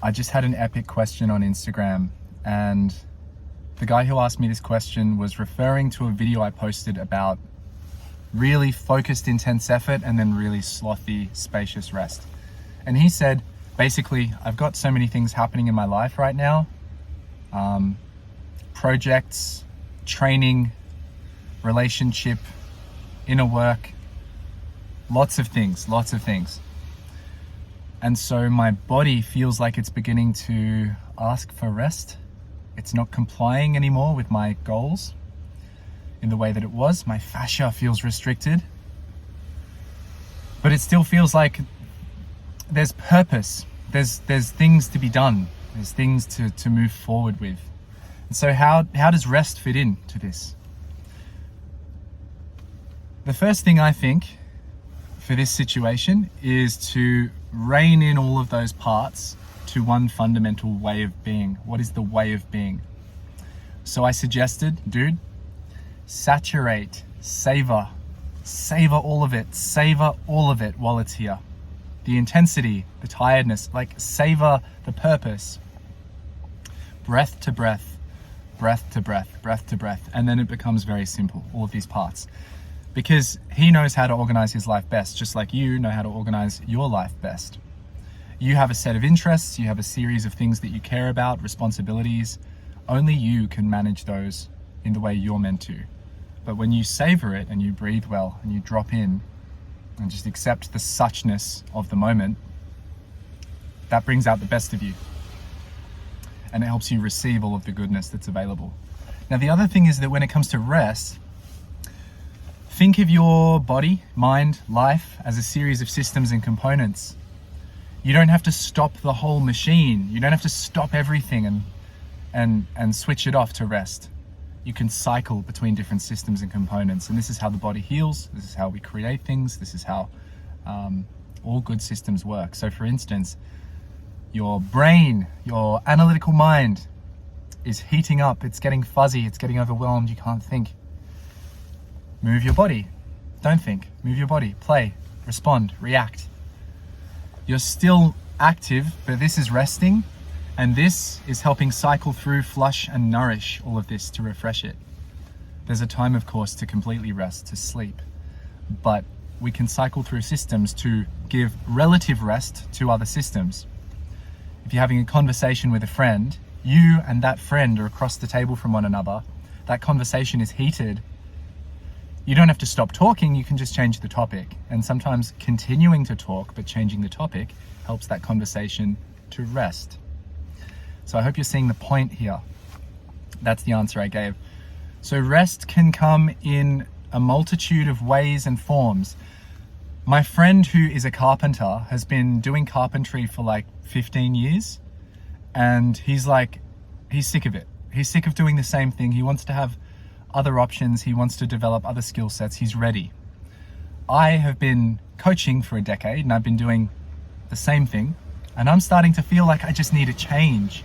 I just had an epic question on Instagram, and the guy who asked me this question was referring to a video I posted about really focused, intense effort and then really slothy, spacious rest. And he said, basically, I've got so many things happening in my life right now. Projects, training, relationship, inner work, lots of things. And so my body feels like it's beginning to ask for rest. It's not complying anymore with my goals in the way that it was. My fascia feels restricted, but it still feels like there's purpose. There's things to be done. There's things to move forward with. And so how does rest fit into this? The first thing I think for this situation is to rein in all of those parts to one fundamental way of being. What is the way of being? So I suggested, dude, saturate, savor all of it while it's here. The intensity, the tiredness, like savor the purpose. Breath to breath, breath to breath, breath to breath. And then it becomes very simple, all of these parts. Because he knows how to organize his life best, just like you know how to organize your life best. You have a set of interests, you have a series of things that you care about, responsibilities. Only you can manage those in the way you're meant to. But when you savor it and you breathe well and you drop in and just accept the suchness of the moment, that brings out the best of you. And it helps you receive all of the goodness that's available. Now, the other thing is that when it comes to rest, think of your body, mind, life as a series of systems and components. You don't have to stop the whole machine. You don't have to stop everything and switch it off to rest. You can cycle between different systems and components. And this is how the body heals. This is how we create things. This is how all good systems work. So for instance, your brain, your analytical mind is heating up. It's getting fuzzy. It's getting overwhelmed. You can't think. Move your body. Don't think. Move your body. Play. Respond. React. You're still active, but this is resting, and this is helping cycle through, flush, and nourish all of this to refresh it. There's a time, of course, to completely rest, to sleep, but we can cycle through systems to give relative rest to other systems. If you're having a conversation with a friend, you and that friend are across the table from one another. That conversation is heated. You don't have to stop talking, you can just change the topic. And sometimes continuing to talk, but changing the topic, helps that conversation to rest. So I hope you're seeing the point here. That's the answer I gave. So rest can come in a multitude of ways and forms. My friend who is a carpenter has been doing carpentry for like 15 years. And he's sick of it. He's sick of doing the same thing. He wants to have other options. He wants to develop other skill sets. He's ready. I have been coaching for a decade and I've been doing the same thing, and I'm starting to feel like I just need a change.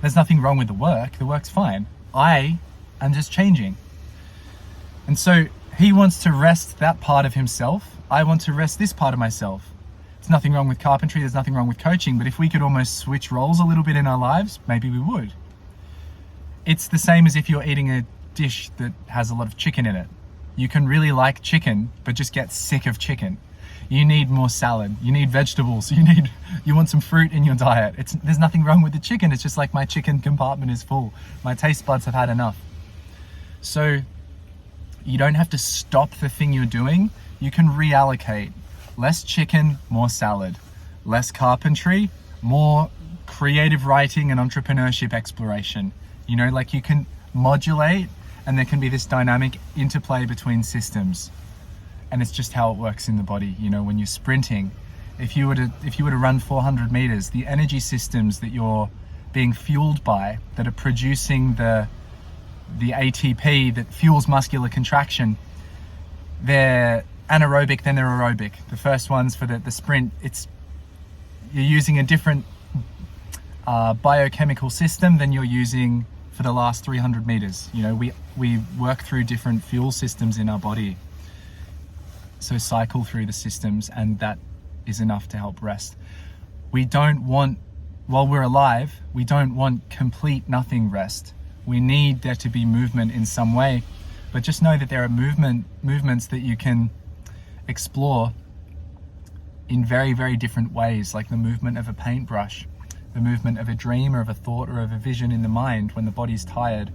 There's nothing wrong with the work. The work's fine. I am just changing. And so he wants to rest that part of himself. I want to rest this part of myself. There's nothing wrong with carpentry. There's nothing wrong with coaching. But if we could almost switch roles a little bit in our lives, maybe we would. It's the same as if you're eating a dish that has a lot of chicken in it. You can really like chicken, but just get sick of chicken. You need more salad. You need vegetables. You want some fruit in your diet. There's nothing wrong with the chicken. It's just like my chicken compartment is full. My taste buds have had enough. So you don't have to stop the thing you're doing. You can reallocate. Less chicken, more salad. Less carpentry, more creative writing and entrepreneurship exploration. You know, like you can modulate, and there can be this dynamic interplay between systems. And it's just how it works in the body. You know, when you're sprinting, if you were to run 400 meters, the energy systems that you're being fueled by, that are producing the ATP that fuels muscular contraction, they're anaerobic, then they're aerobic. The first ones for the sprint, you're using a different biochemical system than you're using for the last 300 meters. You know, we work through different fuel systems in our body. So cycle through the systems, and that is enough to help rest. We don't want while we're alive, we don't want complete nothing rest. We need there to be movement in some way, but just know that there are movements that you can explore in very, very different ways, like the movement of a paintbrush, the movement of a dream or of a thought or of a vision in the mind when the body's tired.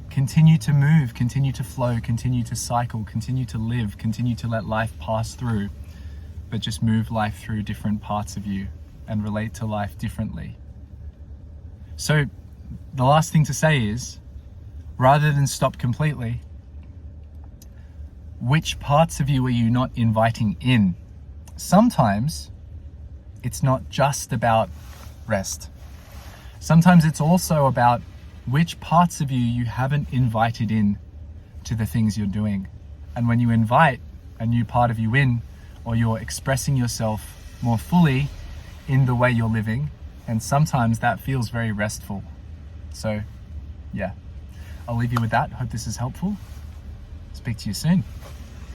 Continue to move, continue to flow, continue to cycle, continue to live, continue to let life pass through, but just move life through different parts of you and relate to life differently. So the last thing to say is, rather than stop completely, which parts of you are you not inviting in? Sometimes it's not just about rest. Sometimes it's also about which parts of you haven't invited in to the things you're doing. And when you invite a new part of you in, or you're expressing yourself more fully in the way you're living, and sometimes that feels very restful. So yeah, I'll leave you with that. Hope this is helpful. Speak to you soon.